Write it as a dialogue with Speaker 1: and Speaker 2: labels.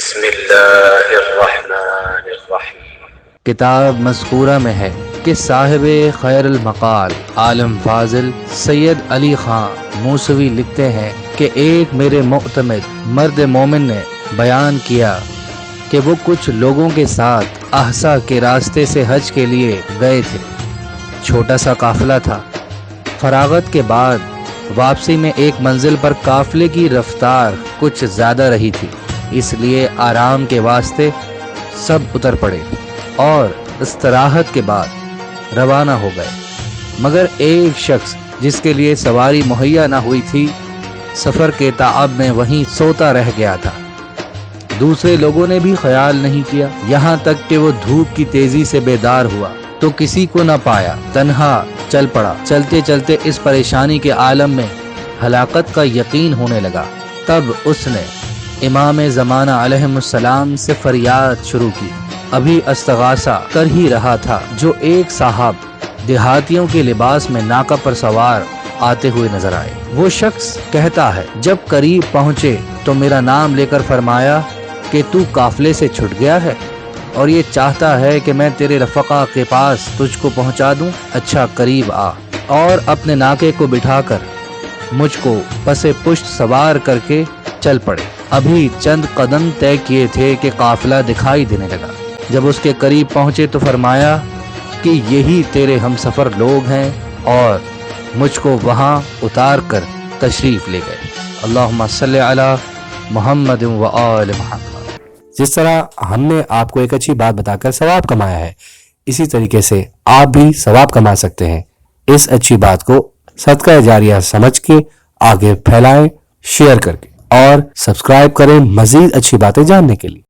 Speaker 1: بسم اللہ الرحمن الرحیم۔
Speaker 2: کتاب مذکورہ میں ہے کہ صاحب خیر المقال عالم فاضل سید علی خان موسوی لکھتے ہیں کہ ایک میرے معتمد مرد مومن نے بیان کیا کہ وہ کچھ لوگوں کے ساتھ احسا کے راستے سے حج کے لیے گئے تھے۔ چھوٹا سا قافلہ تھا۔ فراغت کے بعد واپسی میں ایک منزل پر قافلے کی رفتار کچھ زیادہ رہی تھی، اس لیے آرام کے واسطے سب اتر پڑے اور استراحت کے بعد روانہ ہو گئے، مگر ایک شخص جس کے لیے سواری مہیا نہ ہوئی تھی سفر کے تعب میں وہیں سوتا رہ گیا تھا۔ دوسرے لوگوں نے بھی خیال نہیں کیا، یہاں تک کہ وہ دھوپ کی تیزی سے بیدار ہوا تو کسی کو نہ پایا، تنہا چل پڑا۔ چلتے چلتے اس پریشانی کے عالم میں ہلاکت کا یقین ہونے لگا۔ تب اس نے امام زمانہ علیہ السلام سے فریاد شروع کی۔ ابھی استغاثہ کر ہی رہا تھا جو ایک صاحب دیہاتیوں کے لباس میں ناقہ پر سوار آتے ہوئے نظر آئے۔ وہ شخص کہتا ہے، جب قریب پہنچے تو میرا نام لے کر فرمایا کہ تو قافلے سے چھٹ گیا ہے اور یہ چاہتا ہے کہ میں تیرے رفقا کے پاس تجھ کو پہنچا دوں۔ اچھا قریب آ، اور اپنے ناقے کو بٹھا کر مجھ کو پس پشت سوار کر کے چل پڑے۔ ابھی چند قدم طے کیے تھے کہ قافلہ دکھائی دینے لگا۔ جب اس کے قریب پہنچے تو فرمایا کہ یہی تیرے ہم سفر لوگ ہیں، اور مجھ کو وہاں اتار کر تشریف لے گئے۔ اللہم صلی علی محمد و آل محمد۔
Speaker 3: جس طرح ہم نے آپ کو ایک اچھی بات بتا کر ثواب کمایا ہے، اسی طریقے سے آپ بھی ثواب کما سکتے ہیں۔ اس اچھی بات کو صدقہ جاریہ سمجھ کے آگے پھیلائیں، شیئر کر کے، اور سبسکرائب کریں مزید اچھی باتیں جاننے کے لیے۔